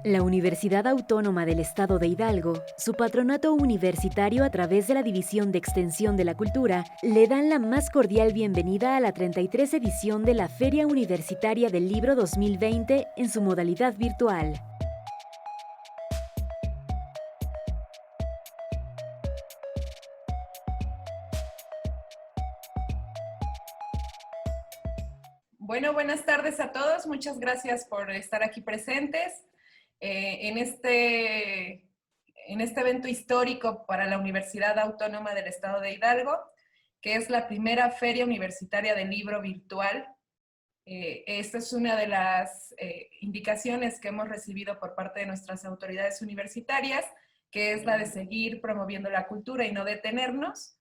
La Universidad Autónoma del Estado de Hidalgo, su patronato universitario a través de la División de Extensión de la Cultura, le dan la más cordial bienvenida a la 33 edición de la Feria Universitaria del Libro 2020 en su modalidad virtual. Bueno, buenas tardes a todos. Muchas gracias por estar aquí presentes en este evento histórico para la Universidad Autónoma del Estado de Hidalgo, que es la primera Feria Universitaria del Libro virtual. Esta es una de las indicaciones que hemos recibido por parte de nuestras autoridades universitarias, que es la de seguir promoviendo la cultura y no detenernos,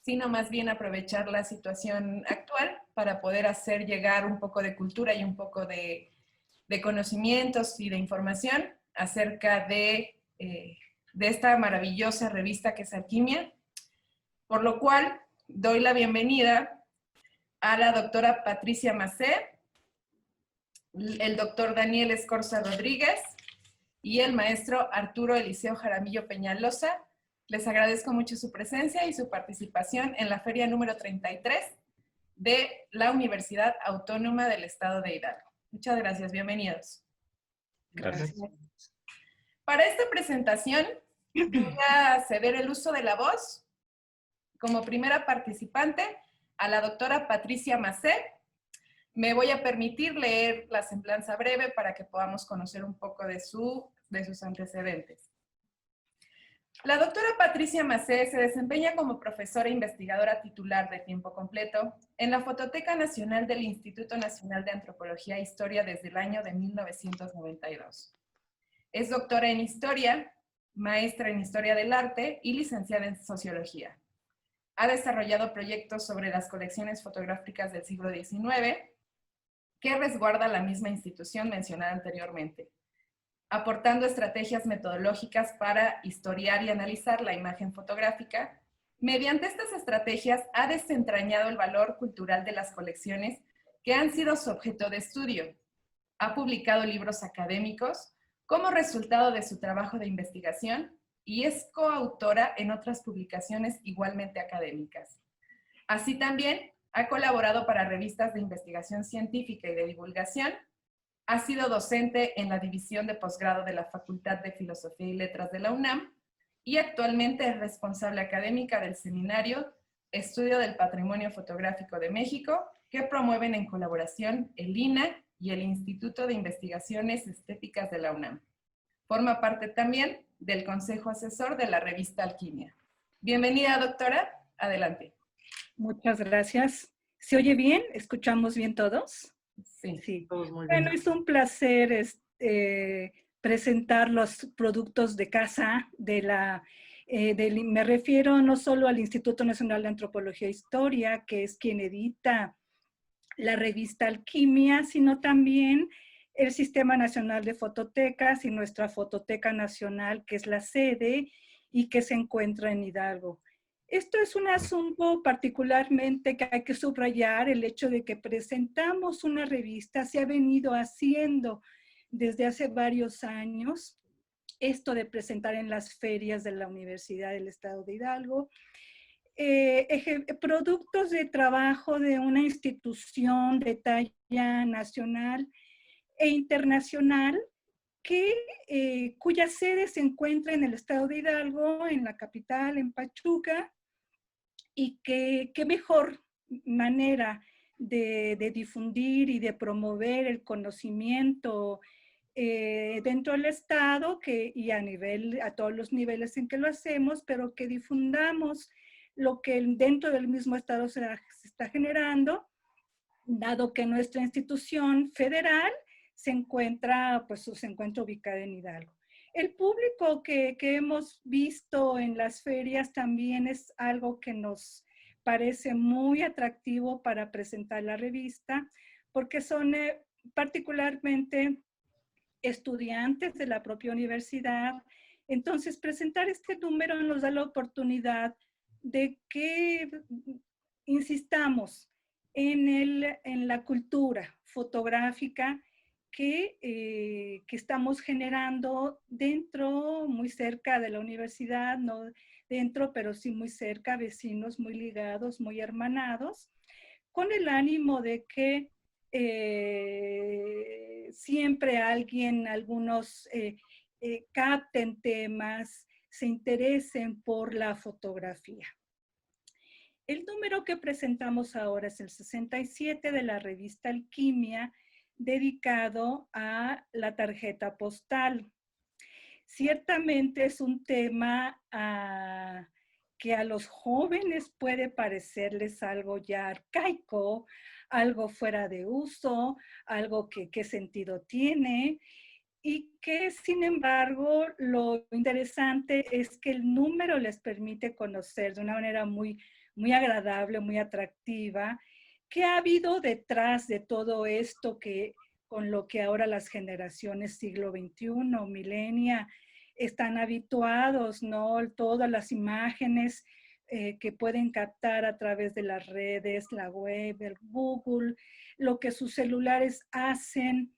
sino más bien aprovechar la situación actual para poder hacer llegar un poco de cultura y un poco de conocimientos y de información acerca de esta maravillosa revista que es Alquimia, por lo cual doy la bienvenida a la doctora Patricia Macé, el doctor Daniel Escorza Rodríguez y el maestro Arturo Eliseo Jaramillo Peñalosa. Les agradezco mucho su presencia y su participación en la feria número 33 de la Universidad Autónoma del Estado de Hidalgo. Muchas gracias, bienvenidos. Gracias. Para esta presentación voy a ceder el uso de la voz como primera participante a la doctora Patricia Macé. Me voy a permitir leer la semblanza breve para que podamos conocer un poco de sus antecedentes. La doctora Patricia Macé se desempeña como profesora e investigadora titular de tiempo completo en la Fototeca Nacional del Instituto Nacional de Antropología e Historia desde el año de 1992. Es doctora en Historia, maestra en Historia del Arte y licenciada en Sociología. Ha desarrollado proyectos sobre las colecciones fotográficas del siglo XIX que resguarda la misma institución mencionada anteriormente, aportando estrategias metodológicas para historiar y analizar la imagen fotográfica. Mediante estas estrategias ha desentrañado el valor cultural de las colecciones que han sido su objeto de estudio. Ha publicado libros académicos como resultado de su trabajo de investigación y es coautora en otras publicaciones igualmente académicas. Así también ha colaborado para revistas de investigación científica y de divulgación. Ha sido docente en la División de Posgrado de la Facultad de Filosofía y Letras de la UNAM y actualmente es responsable académica del seminario Estudio del Patrimonio Fotográfico de México, que promueven en colaboración el INAH y el Instituto de Investigaciones Estéticas de la UNAM. Forma parte también del Consejo Asesor de la revista Alquimia. Bienvenida, doctora. Adelante. Muchas gracias. ¿Se oye bien? ¿Escuchamos bien todos? Sí. Todos muy bien. Bueno, es un placer presentar los productos de casa me refiero no solo al Instituto Nacional de Antropología e Historia, que es quien edita la revista Alquimia, sino también el Sistema Nacional de Fototecas y nuestra Fototeca Nacional, que es la sede y que se encuentra en Hidalgo. Esto es un asunto particularmente que hay que subrayar, el hecho de que presentamos una revista, se ha venido haciendo desde hace varios años, esto de presentar en las ferias de la Universidad del Estado de Hidalgo, productos de trabajo de una institución de talla nacional e internacional cuya sede se encuentra en el estado de Hidalgo, en la capital, en Pachuca, y qué mejor manera de difundir y de promover el conocimiento dentro del estado y a todos los niveles en que lo hacemos, pero que difundamos lo que dentro del mismo estado se está generando, dado que nuestra institución federal se encuentra ubicada en Hidalgo. El público que hemos visto en las ferias también es algo que nos parece muy atractivo para presentar la revista, porque son particularmente estudiantes de la propia universidad. Entonces, presentar este número nos da la oportunidad de que insistamos en la cultura fotográfica que estamos generando dentro, muy cerca de la universidad, no dentro, pero sí muy cerca, vecinos muy ligados, muy hermanados, con el ánimo de que siempre algunos capten temas, se interesen por la fotografía. El número que presentamos ahora es el 67 de la revista Alquimia, dedicado a la tarjeta postal. Ciertamente es un tema que a los jóvenes puede parecerles algo ya arcaico, algo fuera de uso, algo que qué sentido tiene, y que sin embargo lo interesante es que el número les permite conocer de una manera muy, muy agradable, muy atractiva, qué ha habido detrás de todo esto con lo que ahora las generaciones siglo XXI, milenia, están habituados, ¿no? Todas las imágenes que pueden captar a través de las redes, la web, el Google, lo que sus celulares hacen.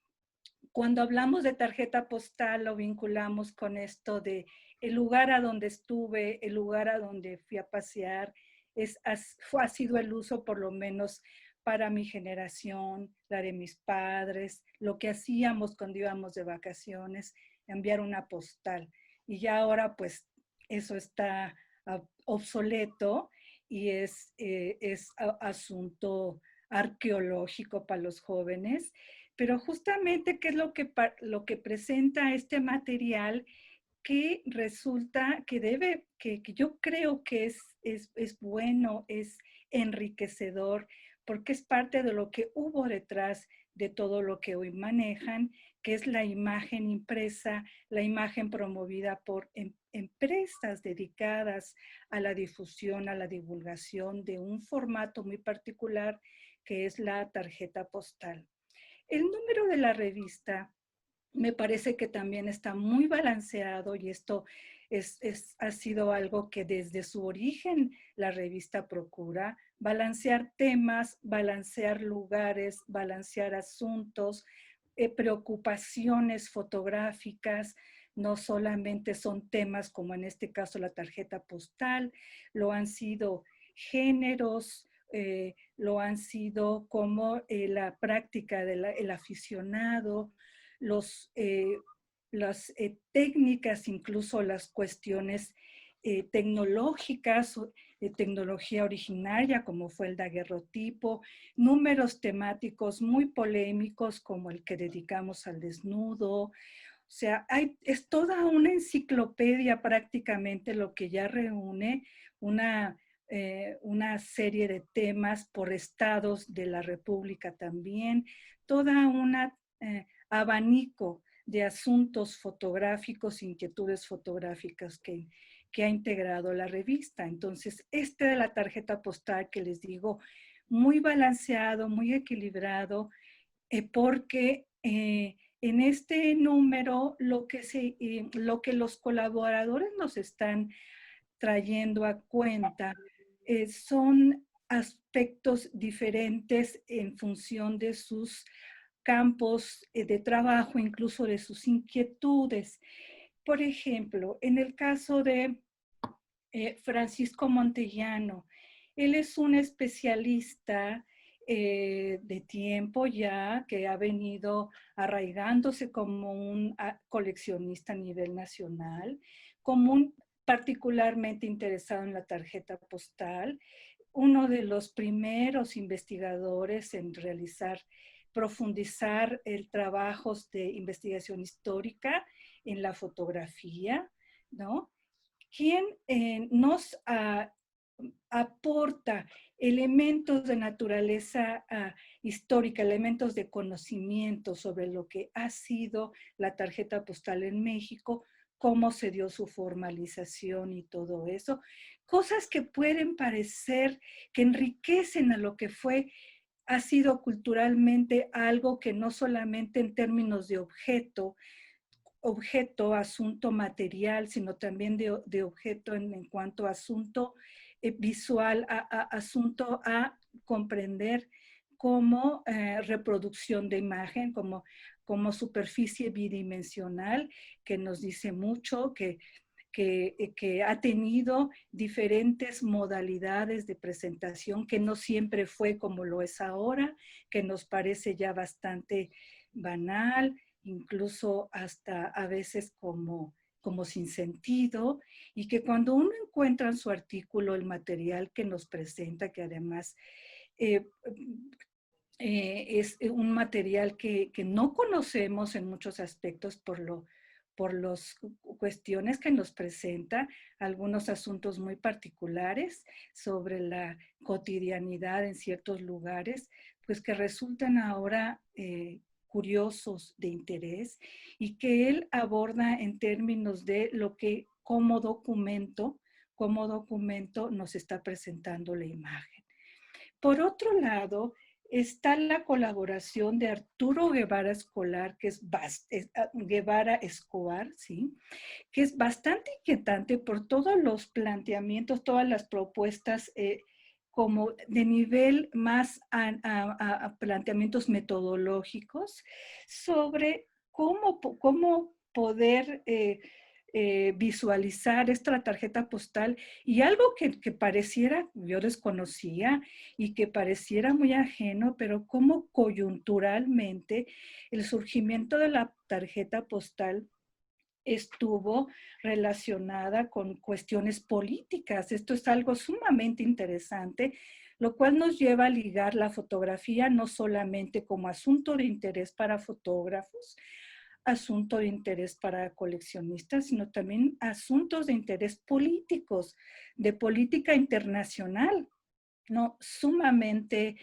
Cuando hablamos de tarjeta postal, lo vinculamos con esto de el lugar a donde estuve, el lugar a donde fui a pasear, ha sido el uso por lo menos para mi generación, la de mis padres, lo que hacíamos cuando íbamos de vacaciones, enviar una postal. Y ya ahora pues eso está obsoleto y es asunto arqueológico para los jóvenes. Pero justamente, ¿qué es lo que presenta este material? Que resulta que yo creo que es bueno, es enriquecedor, porque es parte de lo que hubo detrás de todo lo que hoy manejan, que es la imagen impresa, la imagen promovida por empresas dedicadas a la difusión, a la divulgación de un formato muy particular, que es la tarjeta postal. El número de la revista me parece que también está muy balanceado y esto ha sido algo que desde su origen la revista procura, balancear temas, balancear lugares, balancear asuntos, preocupaciones fotográficas. No solamente son temas como en este caso la tarjeta postal, lo han sido géneros, lo han sido como la práctica del aficionado, las técnicas, incluso las cuestiones tecnológicas, tecnología originaria, como fue el daguerrotipo, números temáticos muy polémicos, como el que dedicamos al desnudo. O sea, es toda una enciclopedia prácticamente lo que ya reúne una serie de temas por estados de la República también, toda una abanico de asuntos fotográficos, inquietudes fotográficas que ha integrado la revista. Entonces, de la tarjeta postal que les digo, muy balanceado, muy equilibrado, porque en este número lo que los colaboradores nos están trayendo a cuenta son aspectos diferentes en función de sus campos de trabajo, incluso de sus inquietudes. Por ejemplo, en el caso de Francisco Montellano, él es un especialista de tiempo ya que ha venido arraigándose como un coleccionista a nivel nacional, como un particularmente interesado en la tarjeta postal, uno de los primeros investigadores en profundizar el trabajo de investigación histórica en la fotografía, ¿no? Quien nos aporta elementos de naturaleza histórica, elementos de conocimiento sobre lo que ha sido la tarjeta postal en México, cómo se dio su formalización y todo eso. Cosas que pueden parecer que enriquecen a lo que ha sido culturalmente algo que no solamente en términos de objeto, asunto material, sino también de objeto en cuanto a asunto visual, asunto a comprender como reproducción de imagen, como como superficie bidimensional, que nos dice mucho, que ha tenido diferentes modalidades de presentación, que no siempre fue como lo es ahora, que nos parece ya bastante banal, incluso hasta a veces como sin sentido, y que cuando uno encuentra en su artículo el material que nos presenta, que además es un material que no conocemos en muchos aspectos por las cuestiones que nos presenta, algunos asuntos muy particulares sobre la cotidianidad en ciertos lugares, pues que resultan ahora curiosos, de interés, y que él aborda en términos de lo que como documento nos está presentando la imagen. Por otro lado, está la colaboración de Arturo Guevara Escobar, Guevara Escobar, ¿sí? Que es bastante inquietante por todos los planteamientos, todas las propuestas como de nivel más a planteamientos metodológicos sobre cómo poder visualizar esta tarjeta postal, y algo que pareciera, yo desconocía y que pareciera muy ajeno, pero cómo coyunturalmente el surgimiento de la tarjeta postal estuvo relacionada con cuestiones políticas. Esto es algo sumamente interesante, lo cual nos lleva a ligar la fotografía no solamente como asunto de interés para fotógrafos, asunto de interés para coleccionistas, sino también asuntos de interés políticos, de política internacional, ¿no? Sumamente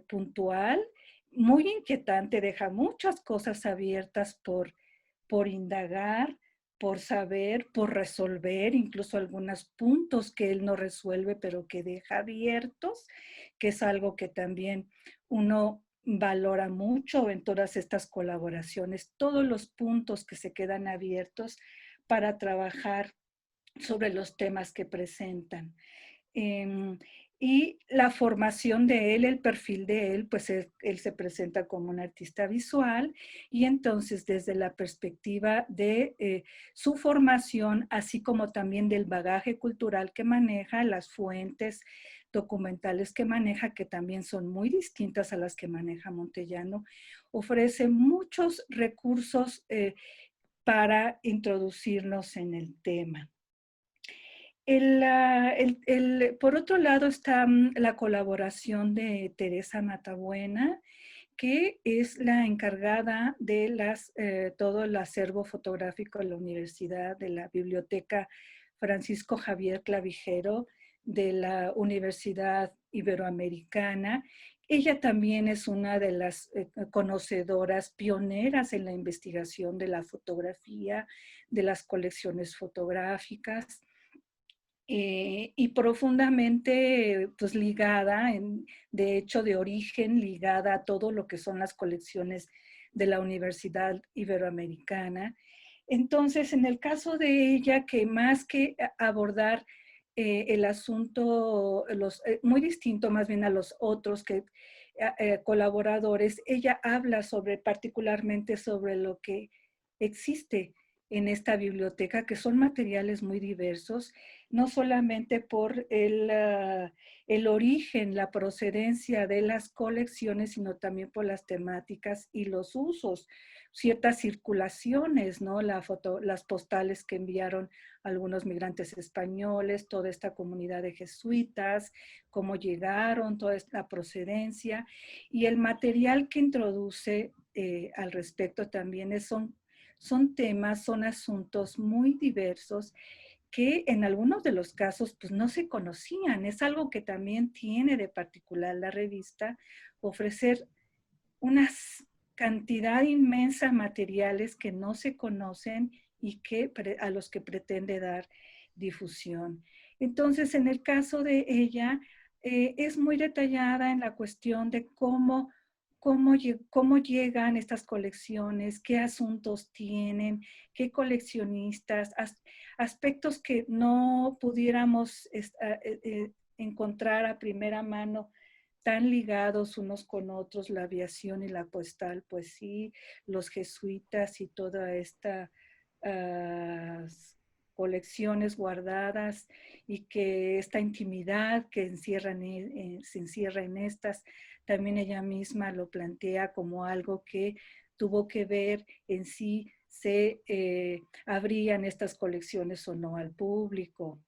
puntual, muy inquietante, deja muchas cosas abiertas por indagar, por saber, por resolver, incluso algunos puntos que él no resuelve, pero que deja abiertos, que es algo que también uno valora mucho en todas estas colaboraciones, todos los puntos que se quedan abiertos para trabajar sobre los temas que presentan. Y la formación de él, el perfil de él, pues él se presenta como un artista visual, y entonces desde la perspectiva de su formación, así como también del bagaje cultural que maneja, las fuentes documentales que maneja, que también son muy distintas a las que maneja Montellano, ofrece muchos recursos para introducirnos en el tema. Por otro lado está la colaboración de Teresa Matabuena, que es la encargada de todo el acervo fotográfico de la universidad, de la Biblioteca Francisco Javier Clavijero, de la Universidad Iberoamericana. Ella también es una de las conocedoras pioneras en la investigación de la fotografía, de las colecciones fotográficas. Y profundamente pues ligada, de hecho de origen ligada a todo lo que son las colecciones de la Universidad Iberoamericana. Entonces, en el caso de ella, que más que abordar el asunto, muy distinto más bien a los otros colaboradores, ella habla particularmente sobre lo que existe en esta biblioteca, que son materiales muy diversos, no solamente por el origen, la procedencia de las colecciones, sino también por las temáticas y los usos, ciertas circulaciones, ¿no? Las postales que enviaron algunos migrantes españoles, toda esta comunidad de jesuitas, cómo llegaron, toda esta procedencia, y el material que introduce al respecto también son temas, son asuntos muy diversos que en algunos de los casos pues no se conocían. Es algo que también tiene de particular la revista, ofrecer una cantidad inmensa de materiales que no se conocen y a los que pretende dar difusión. Entonces, en el caso de ella, es muy detallada en la cuestión de cómo llegan estas colecciones, qué asuntos tienen, qué coleccionistas, aspectos que no pudiéramos encontrar a primera mano tan ligados unos con otros, la aviación y la postal, pues sí, los jesuitas y toda esta colecciones guardadas y que esta intimidad que se encierra en estas, también ella misma lo plantea como algo que tuvo que ver en si se abrían estas colecciones o no al público.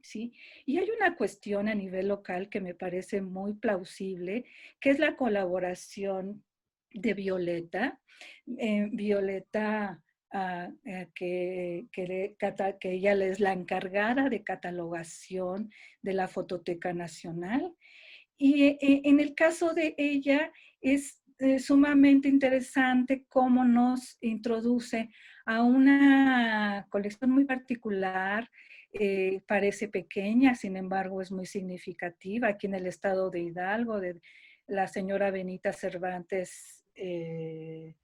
¿Sí? Y hay una cuestión a nivel local que me parece muy plausible, que es la colaboración de Violeta. Violeta, que ella es la encargada de catalogación de la Fototeca Nacional. Y en el caso de ella es sumamente interesante cómo nos introduce a una colección muy particular. Parece pequeña, sin embargo es muy significativa. Aquí en el estado de Hidalgo, de la señora Benita Cervantes, y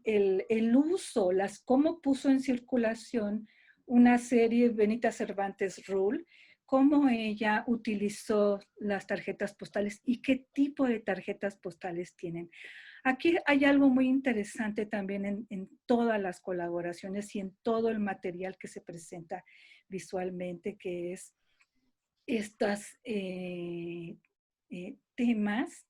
el uso, cómo puso en circulación una serie, Benita Cervantes Rule, cómo ella utilizó las tarjetas postales y qué tipo de tarjetas postales tienen. Aquí hay algo muy interesante también en todas las colaboraciones y en todo el material que se presenta visualmente, que es estos temas.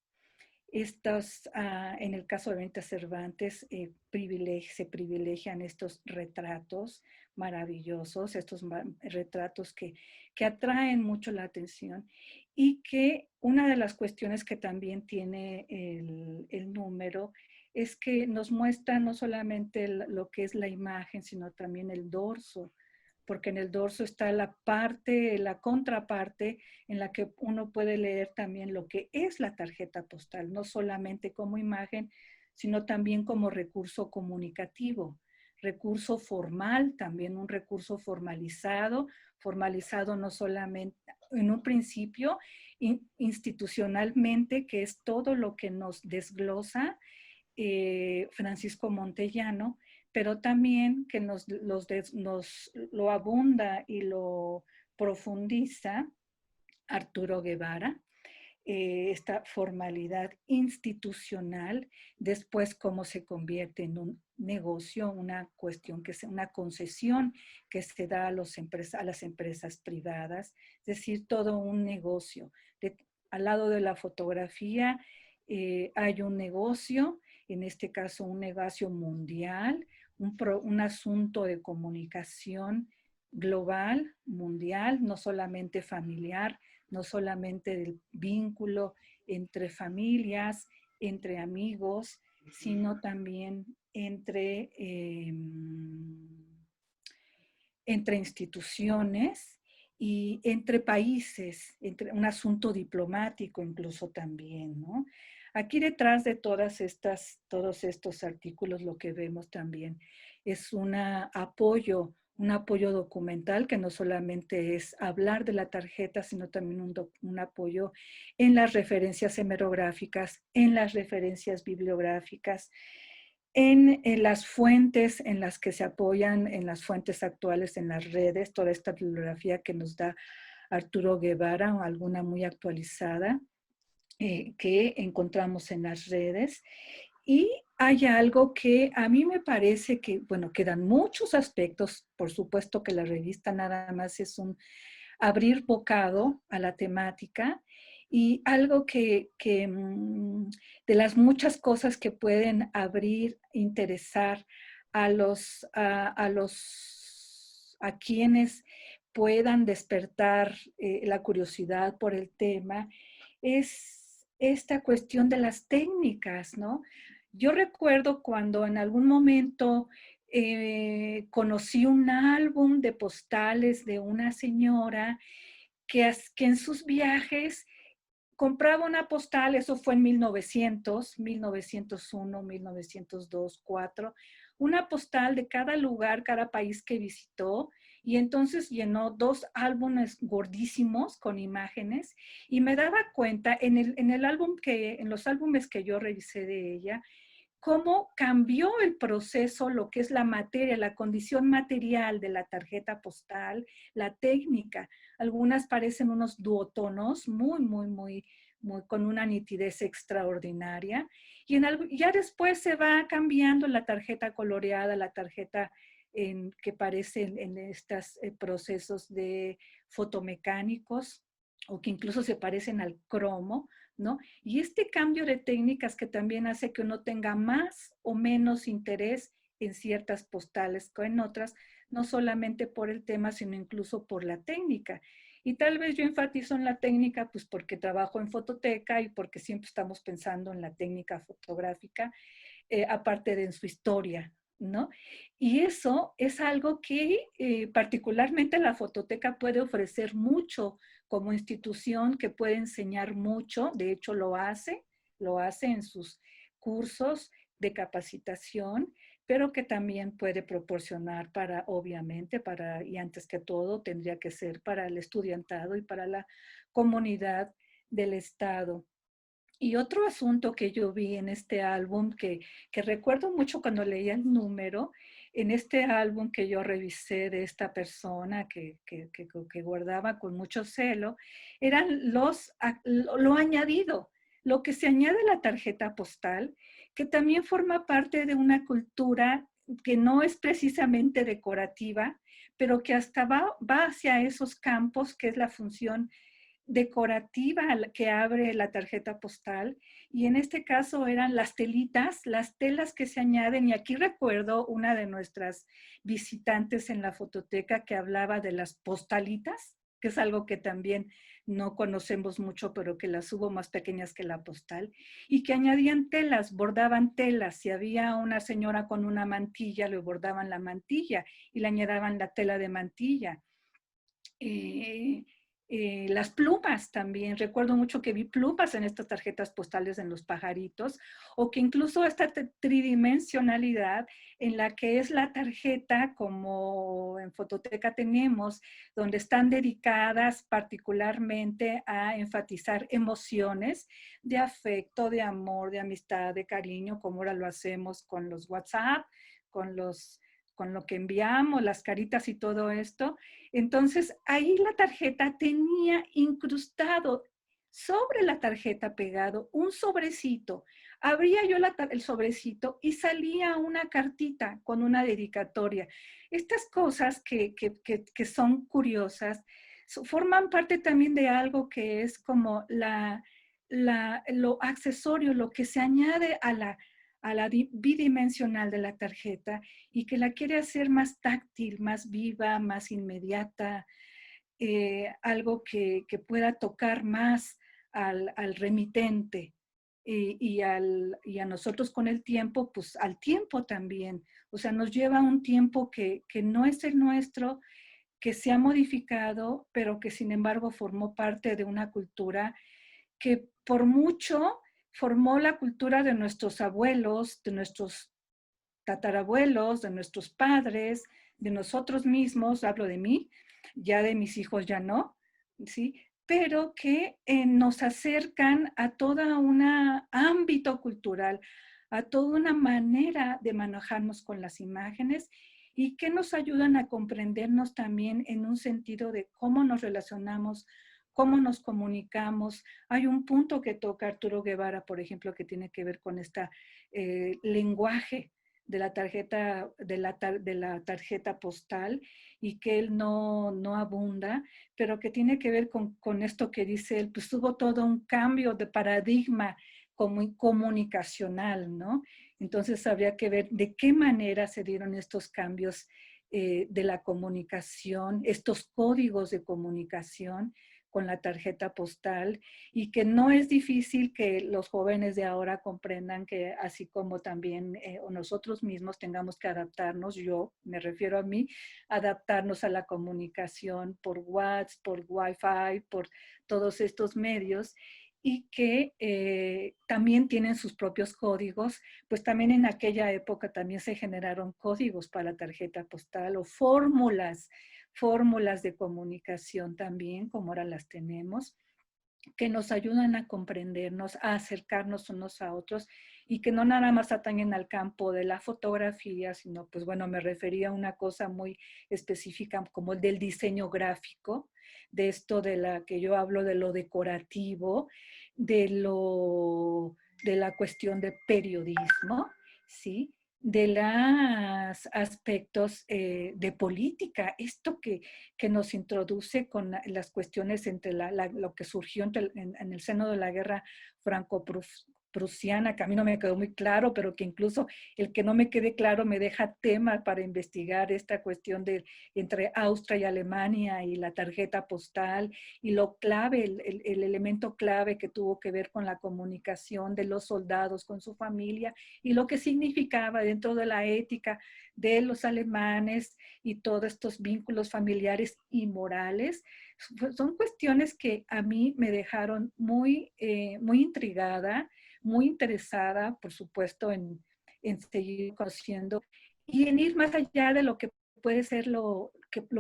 En el caso de Benita Cervantes, se privilegian estos retratos maravillosos, estos retratos que atraen mucho la atención y que una de las cuestiones que también tiene el número es que nos muestra no solamente lo que es la imagen, sino también el dorso, porque en el dorso está la contraparte en la que uno puede leer también lo que es la tarjeta postal, no solamente como imagen, sino también como recurso comunicativo, recurso formal, también un recurso formalizado no solamente en un principio institucionalmente, que es todo lo que nos desglosa Francisco Montellano, pero también que nos lo abunda y lo profundiza Arturo Guevara, esta formalidad institucional, después cómo se convierte en un negocio, una cuestión una concesión que se da a las empresas privadas, es decir, todo un negocio. Al lado de la fotografía hay un negocio, en este caso un negocio mundial, un asunto de comunicación global, mundial, no solamente familiar, no solamente del vínculo entre familias, entre amigos, sino también entre instituciones y entre países, entre un asunto diplomático incluso también, ¿no? Aquí detrás de todos estos artículos lo que vemos también es un apoyo documental que no solamente es hablar de la tarjeta, sino también un apoyo en las referencias hemerográficas, en las referencias bibliográficas, en las fuentes en las que se apoyan, en las fuentes actuales, en las redes, toda esta bibliografía que nos da Arturo Guevara, alguna muy actualizada, que encontramos en las redes. Y hay algo que a mí me parece que, bueno, quedan muchos aspectos. Por supuesto que la revista nada más es un abrir bocado a la temática y algo que de las muchas cosas que pueden abrir, interesar a quienes puedan despertar la curiosidad por el tema, es esta cuestión de las técnicas, ¿no? Yo recuerdo cuando en algún momento conocí un álbum de postales de una señora que en sus viajes compraba una postal, eso fue en 1900, 1901, 1902, 4, una postal de cada lugar, cada país que visitó, y entonces llenó 2 álbumes gordísimos con imágenes, y me daba cuenta en los álbumes que yo revisé de ella, cómo cambió el proceso, lo que es la materia, la condición material de la tarjeta postal, la técnica. Algunas parecen unos duotonos muy, con una nitidez extraordinaria. Y ya después se va cambiando la tarjeta coloreada, la tarjeta que parece en estos procesos de fotomecánicos o que incluso se parecen al cromo, ¿no? Y este cambio de técnicas que también hace que uno tenga más o menos interés en ciertas postales que en otras, no solamente por el tema, sino incluso por la técnica. Y tal vez yo enfatizo en la técnica, pues porque trabajo en fototeca y porque siempre estamos pensando en la técnica fotográfica, aparte de en su historia, ¿no? Y eso es algo que particularmente la fototeca puede ofrecer mucho como institución, que puede enseñar mucho, de hecho lo hace en sus cursos de capacitación, pero que también puede proporcionar para, obviamente, y antes que todo, tendría que ser para el estudiantado y para la comunidad del Estado. Y otro asunto que yo vi en este álbum, que recuerdo mucho cuando leía el número, en este álbum que yo revisé de esta persona que guardaba con mucho celo, eran lo añadido, lo que se añade a la tarjeta postal, que también forma parte de una cultura que no es precisamente decorativa, pero que hasta va hacia esos campos, que es la función decorativa que abre la tarjeta postal, y en este caso eran las telitas, las telas que se añaden, y aquí recuerdo una de nuestras visitantes en la fototeca que hablaba de las postalitas, que es algo que también no conocemos mucho, pero que las hubo más pequeñas que la postal, y que añadían telas, bordaban telas. Si había una señora con una mantilla, le bordaban la mantilla y le añadían la tela de mantilla. Las plumas también, recuerdo mucho que vi plumas en estas tarjetas postales en los pajaritos, o que incluso esta tridimensionalidad en la que es la tarjeta, como en Fototeca tenemos, donde están dedicadas particularmente a enfatizar emociones de afecto, de amor, de amistad, de cariño, como ahora lo hacemos con los WhatsApp, con lo que enviamos, las caritas y todo esto. Entonces, ahí la tarjeta tenía incrustado sobre la tarjeta pegado un sobrecito. Abría yo el sobrecito y salía una cartita con una dedicatoria. Estas cosas que son curiosas forman parte también de algo que es como lo accesorio, lo que se añade a la bidimensional de la tarjeta, y que la quiere hacer más táctil, más viva, más inmediata, algo que pueda tocar más al remitente y a nosotros con el tiempo, pues al tiempo también. O sea, nos lleva un tiempo que no es el nuestro, que se ha modificado, pero que sin embargo formó parte de una cultura que por mucho formó la cultura de nuestros abuelos, de nuestros tatarabuelos, de nuestros padres, de nosotros mismos, hablo de mí, ya de mis hijos ya no, ¿sí? Pero que nos acercan a todo un ámbito cultural, a toda una manera de manejarnos con las imágenes, y que nos ayudan a comprendernos también en un sentido de cómo nos relacionamos, cómo nos comunicamos. Hay un punto que toca Arturo Guevara, por ejemplo, que tiene que ver con este lenguaje de la tarjeta, de la tarjeta postal, y que él no abunda, pero que tiene que ver con esto que dice él, pues hubo todo un cambio de paradigma comunicacional, ¿no? Entonces habría que ver de qué manera se dieron estos cambios de la comunicación, estos códigos de comunicación con la tarjeta postal, y que no es difícil que los jóvenes de ahora comprendan que así como también nosotros mismos tengamos que adaptarnos, yo me refiero a mí, adaptarnos a la comunicación por WhatsApp, por Wi-Fi, por todos estos medios, y que también tienen sus propios códigos. Pues también en aquella época también se generaron códigos para la tarjeta postal, o fórmulas de comunicación también, como ahora las tenemos, que nos ayudan a comprendernos, a acercarnos unos a otros, y que no nada más atañen al campo de la fotografía, sino pues bueno, me refería a una cosa muy específica como el del diseño gráfico, de esto de la que yo hablo de lo decorativo, de la cuestión de periodismo, ¿sí? De los aspectos de política, esto que nos introduce con las cuestiones entre lo que surgió en el seno de la guerra franco-prusiana, que a mí no me quedó muy claro, pero que incluso el que no me quede claro me deja tema para investigar esta cuestión entre Austria y Alemania y la tarjeta postal y lo clave, el elemento clave que tuvo que ver con la comunicación de los soldados con su familia y lo que significaba dentro de la ética de los alemanes y todos estos vínculos familiares y morales. Son cuestiones que a mí me dejaron muy intrigada, muy interesada, por supuesto, en seguir conociendo y en ir más allá de lo que puede ser lo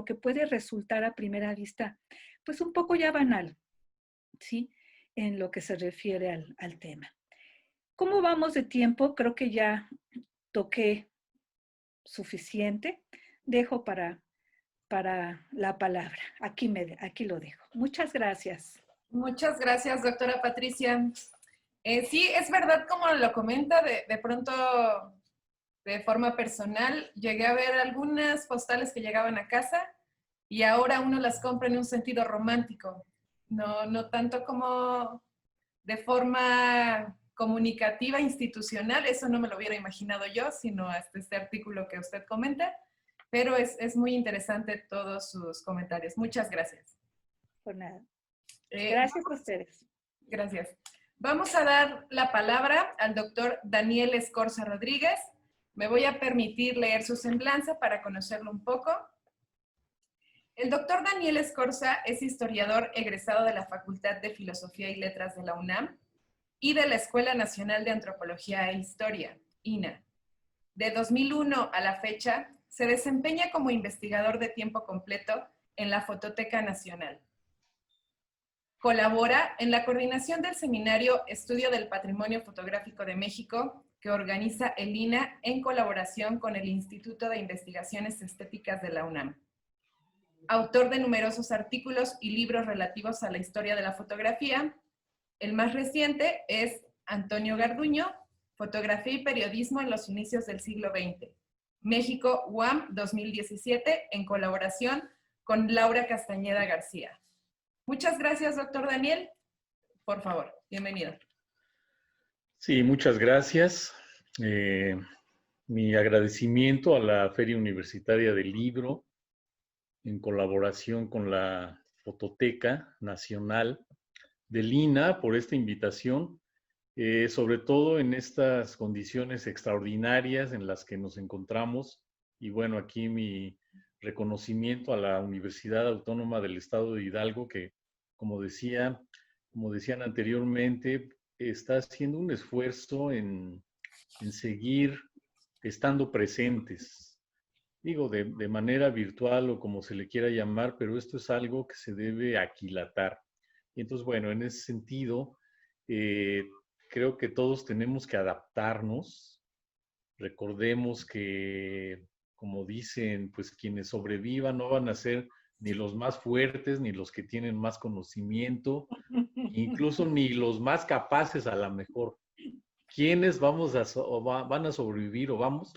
que puede resultar a primera vista, pues un poco ya banal, ¿sí? En lo que se refiere al tema. ¿Cómo vamos de tiempo? Creo que ya toqué suficiente. Dejo para la palabra. Aquí lo dejo. Muchas gracias. Muchas gracias, doctora Patricia. Sí, es verdad, como lo comenta, de pronto, de forma personal, llegué a ver algunas postales que llegaban a casa y ahora uno las compra en un sentido romántico, no tanto como de forma comunicativa, institucional, eso no me lo hubiera imaginado yo, sino hasta este artículo que usted comenta, pero es muy interesante todos sus comentarios. Muchas gracias. Por nada. Gracias a ustedes. Gracias. Vamos a dar la palabra al doctor Daniel Escorza Rodríguez. Me voy a permitir leer su semblanza para conocerlo un poco. El doctor Daniel Escorza es historiador egresado de la Facultad de Filosofía y Letras de la UNAM y de la Escuela Nacional de Antropología e Historia, INA. De 2001 a la fecha, se desempeña como investigador de tiempo completo en la Fototeca Nacional. Colabora en la coordinación del seminario Estudio del Patrimonio Fotográfico de México, que organiza el INA en colaboración con el Instituto de Investigaciones Estéticas de la UNAM. Autor de numerosos artículos y libros relativos a la historia de la fotografía. El más reciente es Antonio Garduño, Fotografía y Periodismo en los inicios del siglo XX. México, UAM 2017, en colaboración con Laura Castañeda García. Muchas gracias, doctor Daniel. Por favor, bienvenido. Sí, muchas gracias. Mi agradecimiento a la Feria Universitaria del Libro, en colaboración con la Fototeca Nacional del INA, por esta invitación, sobre todo en estas condiciones extraordinarias en las que nos encontramos. Y bueno, aquí mi reconocimiento a la Universidad Autónoma del Estado de Hidalgo, que, como decían anteriormente, está haciendo un esfuerzo en seguir estando presentes. Digo, de manera virtual o como se le quiera llamar, pero esto es algo que se debe aquilatar. Y entonces, bueno, en ese sentido, creo que todos tenemos que adaptarnos. Recordemos que, como dicen, pues quienes sobrevivan no van a ser ni los más fuertes, ni los que tienen más conocimiento, incluso ni los más capaces a lo mejor. ¿Quiénes van a sobrevivir o vamos?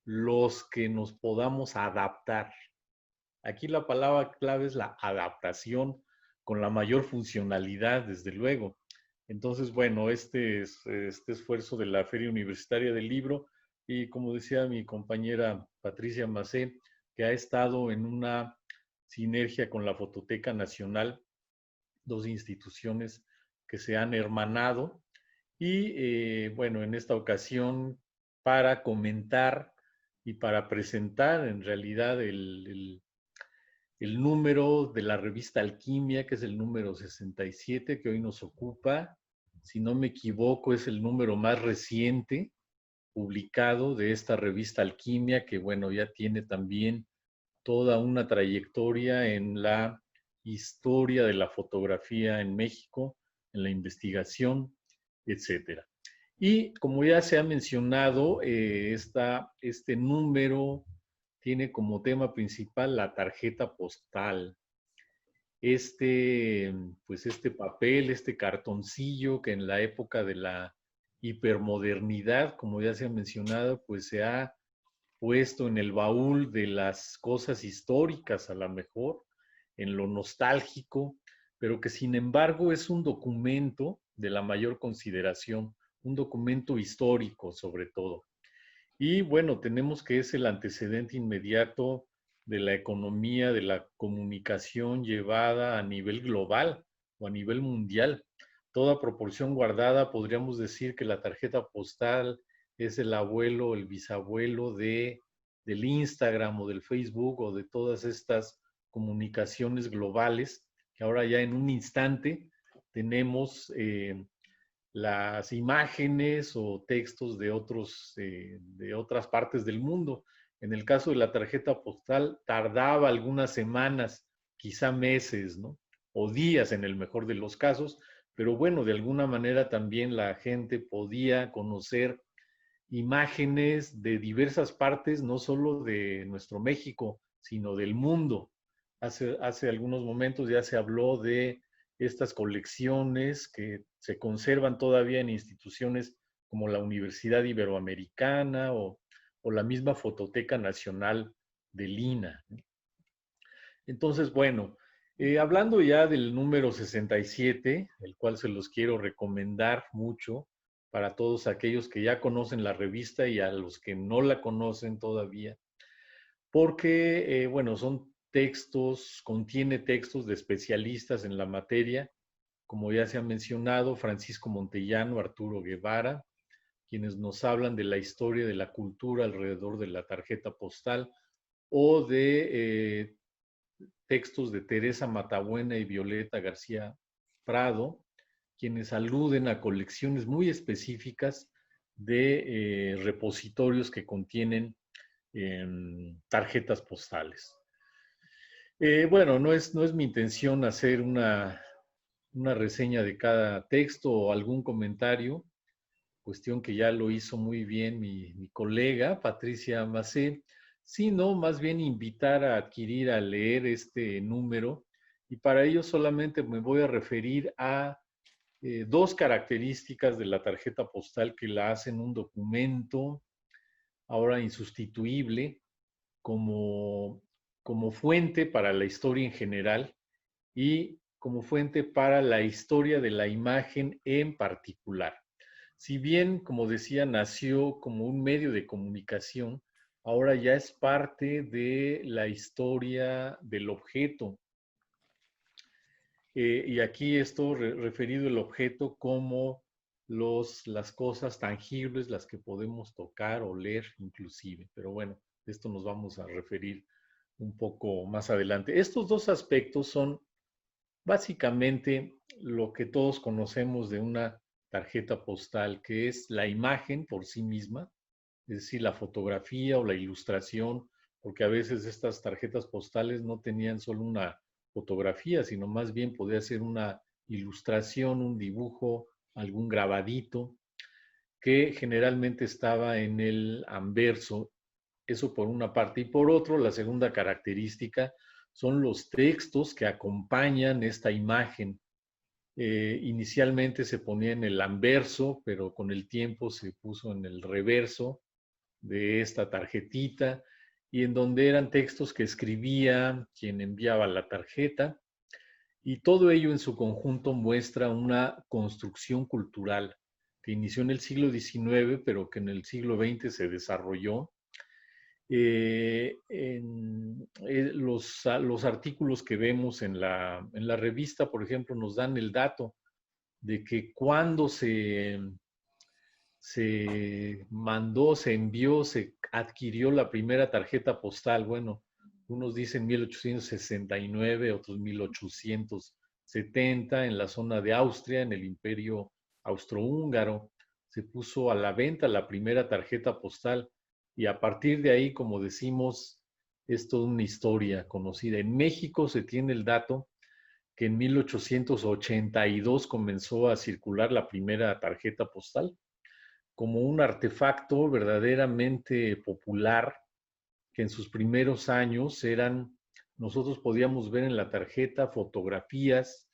Los que nos podamos adaptar. Aquí la palabra clave es la adaptación con la mayor funcionalidad, desde luego. Entonces, bueno, este esfuerzo de la Feria Universitaria del Libro y, como decía mi compañera Patricia Macé, que ha estado en una sinergia con la Fototeca Nacional, dos instituciones que se han hermanado. Y bueno, en esta ocasión, para comentar y para presentar en realidad el número de la revista Alquimia, que es el número 67, que hoy nos ocupa. Si no me equivoco, es el número más reciente publicado de esta revista Alquimia, que bueno, ya tiene también toda una trayectoria en la historia de la fotografía en México, en la investigación, etcétera. Y como ya se ha mencionado, este número tiene como tema principal la tarjeta postal. Pues este papel, este cartoncillo que en la época de la hipermodernidad, como ya se ha mencionado, pues se ha puesto en el baúl de las cosas históricas a lo mejor, en lo nostálgico, pero que sin embargo es un documento de la mayor consideración, un documento histórico sobre todo. Y bueno, tenemos que es el antecedente inmediato de la economía, de la comunicación llevada a nivel global o a nivel mundial. Toda proporción guardada, podríamos decir que la tarjeta postal es el abuelo, el bisabuelo del Instagram o del Facebook o de todas estas comunicaciones globales, que ahora ya en un instante tenemos las imágenes o textos de otras partes del mundo. En el caso de la tarjeta postal, tardaba algunas semanas, quizá meses, ¿no? O días en el mejor de los casos, pero bueno, de alguna manera también la gente podía conocer imágenes de diversas partes, no solo de nuestro México, sino del mundo. Hace algunos momentos ya se habló de estas colecciones que se conservan todavía en instituciones como la Universidad Iberoamericana o la misma Fototeca Nacional de Lina. Entonces, bueno, hablando ya del número 67, el cual se los quiero recomendar mucho para todos aquellos que ya conocen la revista y a los que no la conocen todavía, porque, bueno, contiene textos de especialistas en la materia, como ya se ha mencionado, Francisco Montellano, Arturo Guevara, quienes nos hablan de la historia de la cultura alrededor de la tarjeta postal, o de textos de Teresa Matabuena y Violeta García Prado, quienes aluden a colecciones muy específicas de repositorios que contienen tarjetas postales. Bueno, no es mi intención hacer una reseña de cada texto o algún comentario, cuestión que ya lo hizo muy bien mi colega Patricia Macé, sino más bien invitar a adquirir, a leer este número, y para ello solamente me voy a referir a dos características de la tarjeta postal que la hacen un documento ahora insustituible como fuente para la historia en general y como fuente para la historia de la imagen en particular. Si bien, como decía, nació como un medio de comunicación, ahora ya es parte de la historia del objeto. Y aquí esto referido al objeto como las cosas tangibles, las que podemos tocar, oler inclusive. Pero bueno, de esto nos vamos a referir un poco más adelante. Estos dos aspectos son básicamente lo que todos conocemos de una tarjeta postal, que es la imagen por sí misma, es decir, la fotografía o la ilustración, porque a veces estas tarjetas postales no tenían solo una fotografía, sino más bien podía ser una ilustración, un dibujo, algún grabadito, que generalmente estaba en el anverso. Eso por una parte. Y por otro, la segunda característica son los textos que acompañan esta imagen. Inicialmente se ponía en el anverso, pero con el tiempo se puso en el reverso de esta tarjetita, y en donde eran textos que escribía quien enviaba la tarjeta, y todo ello en su conjunto muestra una construcción cultural que inició en el siglo XIX, pero que en el siglo XX se desarrolló. Los artículos que vemos en la revista, por ejemplo, nos dan el dato de que cuando se mandó, se envió, se adquirió la primera tarjeta postal. Bueno, unos dicen 1869, otros 1870, en la zona de Austria, en el Imperio Austrohúngaro, se puso a la venta la primera tarjeta postal, y a partir de ahí, como decimos, es toda una historia conocida. En México se tiene el dato que en 1882 comenzó a circular la primera tarjeta postal. como un artefacto verdaderamente popular, que en sus primeros años nosotros podíamos ver en la tarjeta fotografías,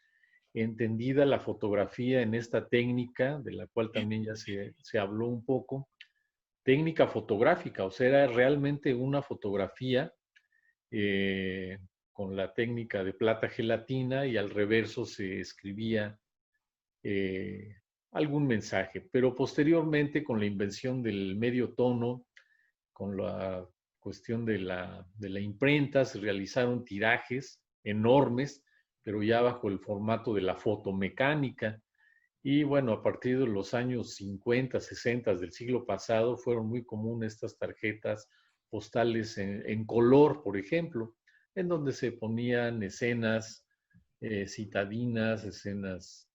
entendida la fotografía en esta técnica, de la cual también ya se habló un poco, técnica fotográfica, o sea, era realmente una fotografía con la técnica de plata gelatina, y al reverso se escribía algún mensaje. Pero posteriormente, con la invención del medio tono, con la cuestión de la imprenta, se realizaron tirajes enormes, pero ya bajo el formato de la fotomecánica. Y bueno, a partir de los años 50, 60 del siglo pasado, fueron muy comunes estas tarjetas postales en color, por ejemplo, en donde se ponían escenas citadinas, escenas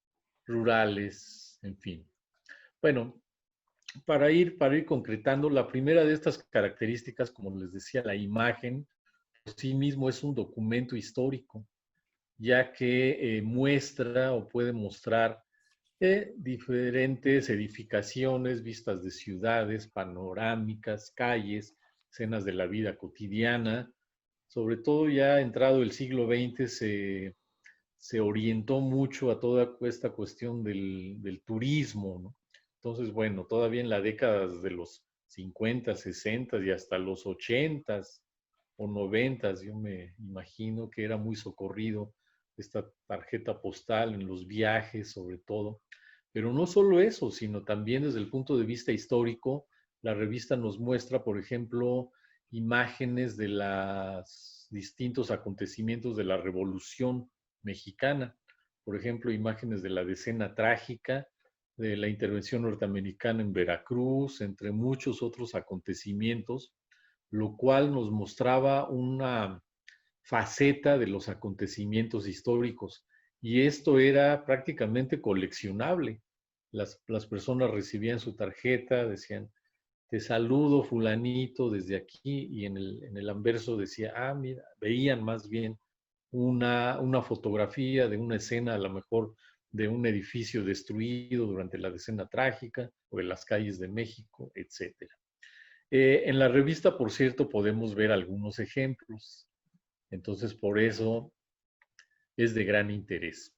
rurales, en fin. Bueno, para ir concretando, la primera de estas características, como les decía, la imagen por sí mismo es un documento histórico, ya que muestra o puede mostrar diferentes edificaciones, vistas de ciudades, panorámicas, calles, escenas de la vida cotidiana. Sobre todo ya entrado el siglo XX se orientó mucho a toda esta cuestión del turismo, ¿no? Entonces, bueno, todavía en las décadas de los 50, 60 y hasta los 80 o 90, yo me imagino que era muy socorrido esta tarjeta postal en los viajes, sobre todo. Pero no solo eso, sino también desde el punto de vista histórico, la revista nos muestra, por ejemplo, imágenes de los distintos acontecimientos de la Revolución Mexicana. Por ejemplo, imágenes de la Decena Trágica, de la intervención norteamericana en Veracruz, entre muchos otros acontecimientos, lo cual nos mostraba una faceta de los acontecimientos históricos. Y esto era prácticamente coleccionable. Las personas recibían su tarjeta, decían, te saludo fulanito desde aquí, y en el anverso decía, mira, veían más bien una fotografía de una escena, a lo mejor de un edificio destruido durante la Decena Trágica o de las calles de México, etc. En la revista, por cierto, podemos ver algunos ejemplos. Entonces, por eso es de gran interés.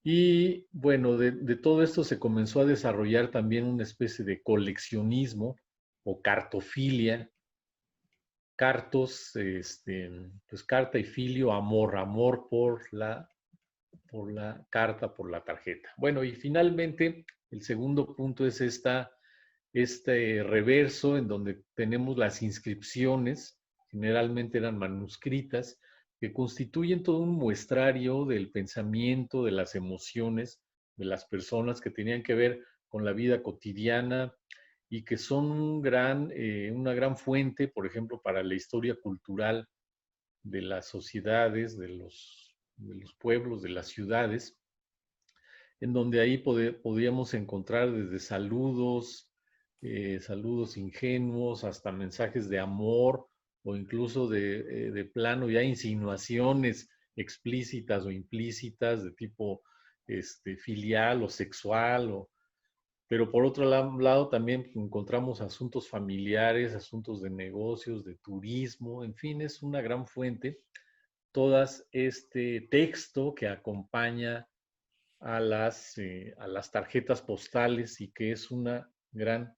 Y bueno, de todo esto se comenzó a desarrollar también una especie de coleccionismo o cartofilia. Cartos, pues carta y filio, amor por la carta, por la tarjeta. Bueno, y finalmente el segundo punto es este reverso en donde tenemos las inscripciones, generalmente eran manuscritas, que constituyen todo un muestrario del pensamiento, de las emociones de las personas, que tenían que ver con la vida cotidiana y que son una gran fuente, por ejemplo, para la historia cultural de las sociedades, de los pueblos, de las ciudades, en donde ahí podíamos encontrar desde saludos ingenuos, hasta mensajes de amor, o incluso de plano ya insinuaciones explícitas o implícitas de tipo filial o sexual. Pero por otro lado también encontramos asuntos familiares, asuntos de negocios, de turismo, en fin, es una gran fuente todas este texto que acompaña a las tarjetas postales y que es una gran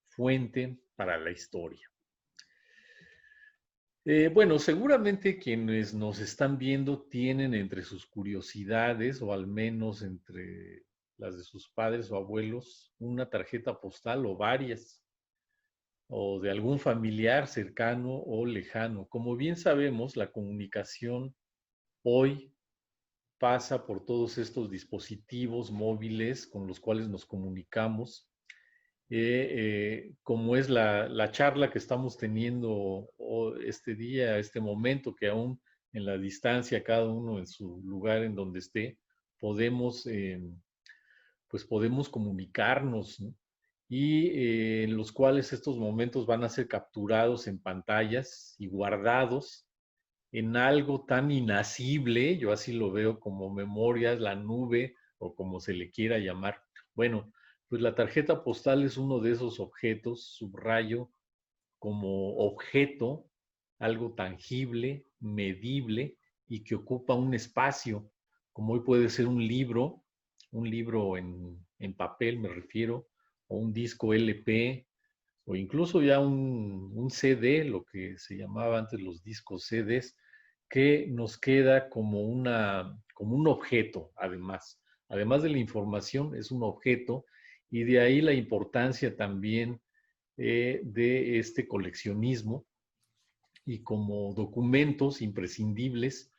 fuente para la historia. Bueno, seguramente quienes nos están viendo tienen entre sus curiosidades, o al menos entre las de sus padres o abuelos, una tarjeta postal o varias, o de algún familiar cercano o lejano. Como bien sabemos, la comunicación hoy pasa por todos estos dispositivos móviles con los cuales nos comunicamos, como es la charla que estamos teniendo este día, este momento, que aún en la distancia, cada uno en su lugar en donde esté, podemos comunicarnos, ¿no? Y en los cuales estos momentos van a ser capturados en pantallas y guardados en algo tan inacible, yo así lo veo, como memorias, la nube, o como se le quiera llamar. Bueno, Pues la tarjeta postal es uno de esos objetos, subrayo, como objeto, algo tangible, medible y que ocupa un espacio, como hoy puede ser un libro en papel me refiero, o un disco LP, o incluso ya un CD, lo que se llamaba antes los discos CDs, que nos queda como un objeto, además de la información, es un objeto, y de ahí la importancia también de este coleccionismo y como documentos imprescindibles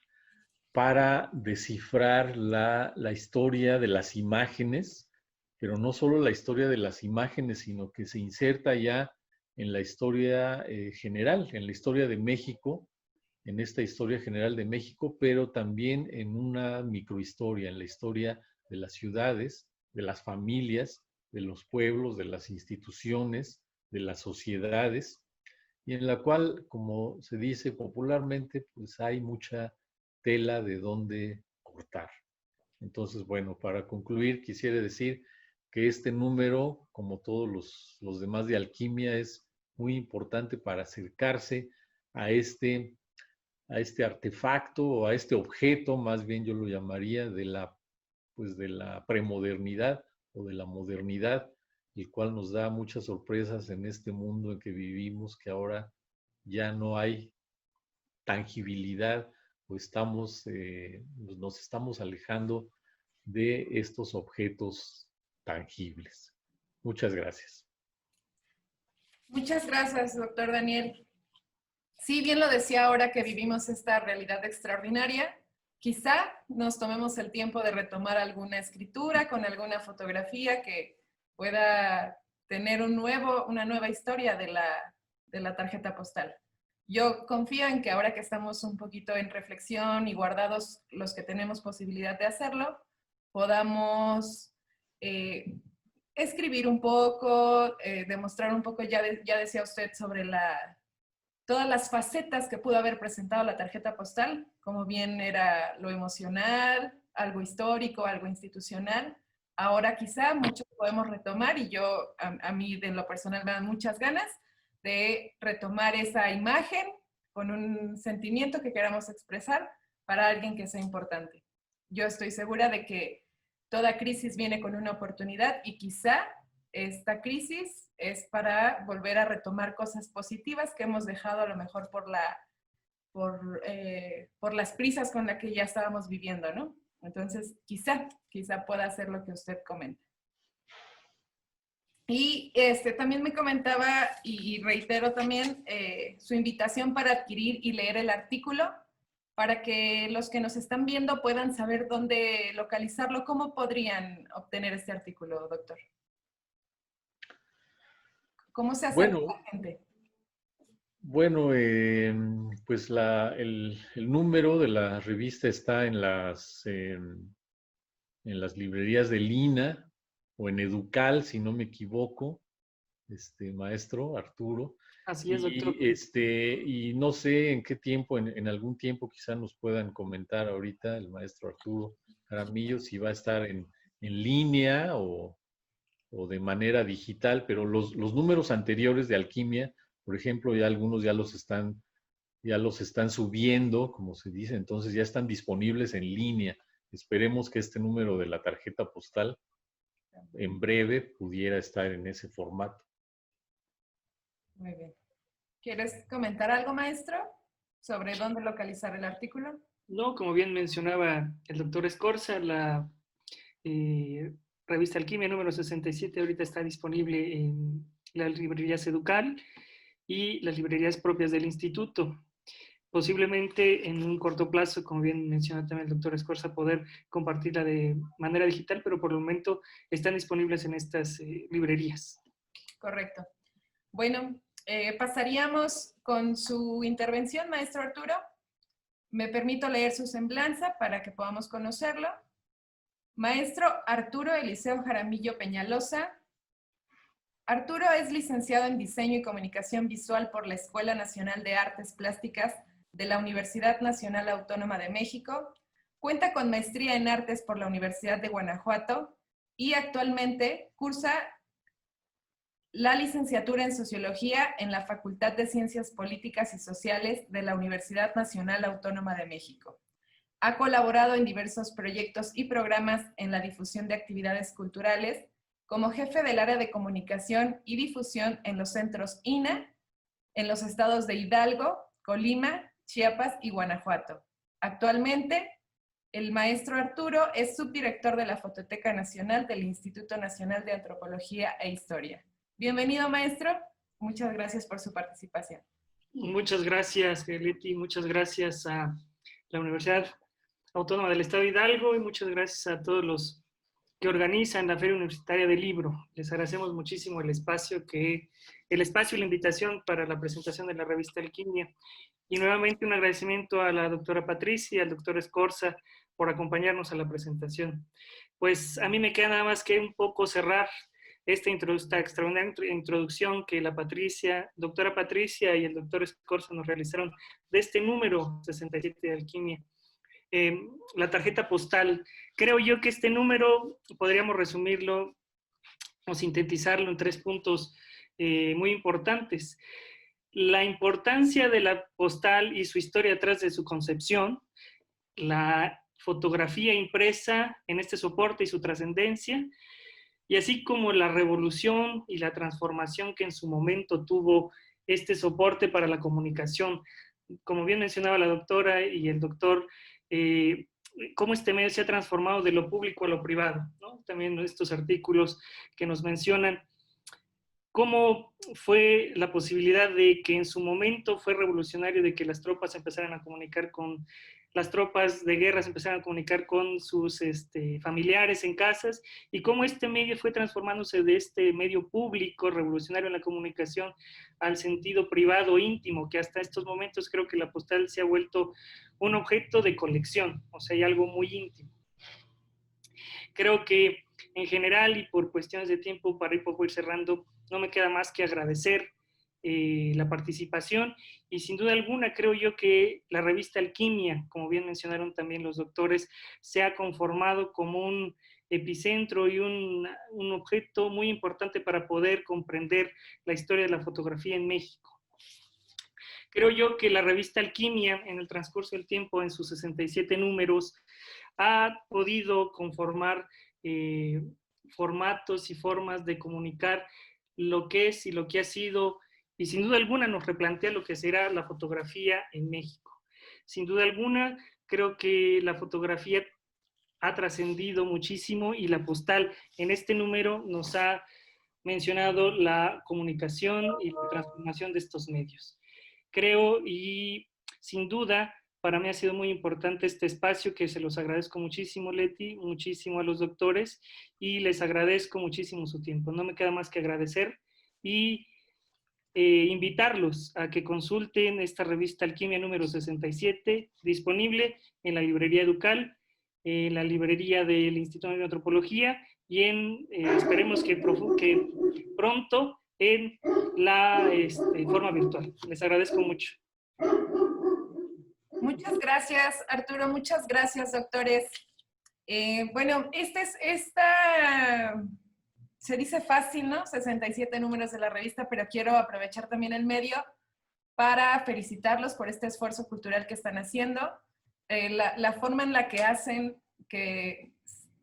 para descifrar la historia de las imágenes, pero no solo la historia de las imágenes, sino que se inserta ya en la historia general, en la historia de México, en esta historia general de México, pero también en una microhistoria, en la historia de las ciudades, de las familias, de los pueblos, de las instituciones, de las sociedades, y en la cual, como se dice popularmente, pues hay mucha tela de dónde cortar. Entonces, bueno, para concluir, quisiera decir que este número, como todos los demás de alquimia, es muy importante para acercarse a este artefacto o a este objeto, más bien yo lo llamaría, de la premodernidad o de la modernidad, el cual nos da muchas sorpresas en este mundo en que vivimos, que ahora ya no hay tangibilidad o nos estamos alejando de estos objetos tangibles. Muchas gracias. Muchas gracias, doctor Daniel. Sí, bien lo decía ahora que vivimos esta realidad extraordinaria, quizá nos tomemos el tiempo de retomar alguna escritura con alguna fotografía que pueda tener una nueva historia de la tarjeta postal. Yo confío en que ahora que estamos un poquito en reflexión y guardados los que tenemos posibilidad de hacerlo, podamos escribir un poco, demostrar un poco, ya decía usted sobre todas las facetas que pudo haber presentado la tarjeta postal, como bien era lo emocional, algo histórico, algo institucional. Ahora quizá muchos podemos retomar, y yo a mí de lo personal me dan muchas ganas de retomar esa imagen con un sentimiento que queramos expresar para alguien que sea importante. Yo estoy segura de que toda crisis viene con una oportunidad, y quizá esta crisis es para volver a retomar cosas positivas que hemos dejado a lo mejor por las prisas con las que ya estábamos viviendo, ¿no? Entonces, quizá pueda hacer lo que usted comenta. Y también me comentaba, y reitero también, su invitación para adquirir y leer el artículo, para que los que nos están viendo puedan saber dónde localizarlo. ¿Cómo podrían obtener este artículo, doctor? ¿Cómo se acerca la gente? Bueno, pues el número de la revista está en las librerías de Lina o en Educal, si no me equivoco, maestro Arturo. Así es, doctor. Y no sé en qué tiempo, en algún tiempo quizá nos puedan comentar ahorita el maestro Arturo Jaramillo si va a estar en línea o de manera digital, pero los números anteriores de Alquimia, por ejemplo, ya algunos ya los están subiendo, como se dice, entonces ya están disponibles en línea. Esperemos que este número de la tarjeta postal en breve pudiera estar en ese formato. Muy bien. ¿Quieres comentar algo, maestro, sobre dónde localizar el artículo? No, como bien mencionaba el doctor Escorza, la revista Alquimia número 67 ahorita está disponible en las librerías Educal y las librerías propias del instituto. Posiblemente en un corto plazo, como bien menciona también el doctor Escorza, poder compartirla de manera digital, pero por el momento están disponibles en estas librerías. Correcto. Bueno, pasaríamos con su intervención, maestro Arturo. Me permito leer su semblanza para que podamos conocerlo. Maestro Arturo Eliseo Jaramillo Peñalosa. Arturo es licenciado en Diseño y Comunicación Visual por la Escuela Nacional de Artes Plásticas de la Universidad Nacional Autónoma de México. Cuenta con maestría en Artes por la Universidad de Guanajuato, y actualmente cursa la licenciatura en Sociología en la Facultad de Ciencias Políticas y Sociales de la Universidad Nacional Autónoma de México. Ha colaborado en diversos proyectos y programas en la difusión de actividades culturales como jefe del área de comunicación y difusión en los centros INA, en los estados de Hidalgo, Colima, Chiapas y Guanajuato. Actualmente, el maestro Arturo es subdirector de la Fototeca Nacional del Instituto Nacional de Antropología e Historia. Bienvenido, maestro. Muchas gracias por su participación. Muchas gracias, Leti. Muchas gracias a la Universidad Autónoma del Estado de Hidalgo y muchas gracias a todos los que organizan la Feria Universitaria del Libro. Les agradecemos muchísimo el espacio y la invitación para la presentación de la revista Alquimia. Y nuevamente un agradecimiento a la doctora Patricia y al doctor Escorza por acompañarnos a la presentación. Pues a mí me queda nada más que un poco cerrar esta extraordinaria introducción que la doctora Patricia y el doctor Escorza nos realizaron de este número 67 de Alquimia. La tarjeta postal. Creo yo que este número podríamos resumirlo o sintetizarlo en 3 puntos muy importantes. La importancia de la postal y su historia detrás de su concepción, la fotografía impresa en este soporte y su trascendencia, y así como la revolución y la transformación que en su momento tuvo este soporte para la comunicación. Como bien mencionaba la doctora y el doctor, cómo este medio se ha transformado de lo público a lo privado, ¿no? También estos artículos que nos mencionan cómo fue la posibilidad de que en su momento fue revolucionario de que las tropas empezaran a comunicar con las tropas de guerra, se empezaron a comunicar con sus familiares en casas, y cómo este medio fue transformándose de este medio público, revolucionario en la comunicación, al sentido privado, íntimo, que hasta estos momentos creo que la postal se ha vuelto un objeto de colección, o sea, hay algo muy íntimo. Creo que en general, y por cuestiones de tiempo, para ir poco ir cerrando, no me queda más que agradecer la participación, y sin duda alguna creo yo que la revista Alquimia, como bien mencionaron también los doctores, se ha conformado como un epicentro y un objeto muy importante para poder comprender la historia de la fotografía en México. Creo yo que la revista Alquimia, en el transcurso del tiempo, en sus 67 números, ha podido conformar formatos y formas de comunicar lo que es y lo que ha sido, y sin duda alguna nos replantea lo que será la fotografía en México. Sin duda alguna, creo que la fotografía ha trascendido muchísimo, y la postal en este número nos ha mencionado la comunicación y la transformación de estos medios. Creo, y sin duda, para mí ha sido muy importante este espacio, que se los agradezco muchísimo, Leti, muchísimo a los doctores, y les agradezco muchísimo su tiempo. No me queda más que agradecer y invitarlos a que consulten esta revista Alquimia número 67, disponible en la librería Educal, en la librería del Instituto de Antropología, y esperemos que pronto en la forma virtual. Les agradezco mucho. Muchas gracias, Arturo. Muchas gracias, doctores. Bueno, se dice fácil, ¿no? 67 números de la revista, pero quiero aprovechar también el medio para felicitarlos por este esfuerzo cultural que están haciendo. La forma en la que hacen que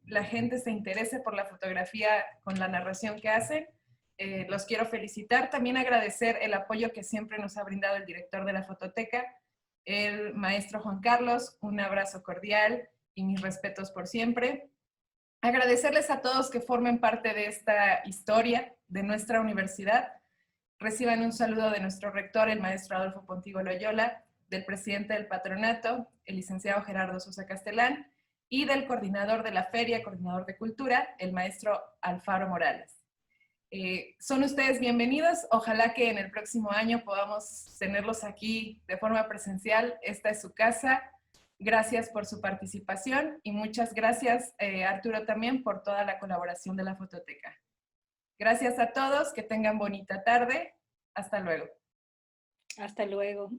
la gente se interese por la fotografía con la narración que hacen, los quiero felicitar. También agradecer el apoyo que siempre nos ha brindado el director de la Fototeca, el maestro Juan Carlos. Un abrazo cordial y mis respetos por siempre. Agradecerles a todos que formen parte de esta historia de nuestra universidad. Reciban un saludo de nuestro rector, el maestro Adolfo Pontigo Loyola, del presidente del patronato, el licenciado Gerardo Sosa Castelán, y del coordinador de la feria, coordinador de cultura, el maestro Alfaro Morales. Son ustedes bienvenidos. Ojalá que en el próximo año podamos tenerlos aquí de forma presencial. Esta es su casa. Gracias por su participación y muchas gracias, Arturo, también por toda la colaboración de la Fototeca. Gracias a todos, que tengan bonita tarde. Hasta luego. Hasta luego.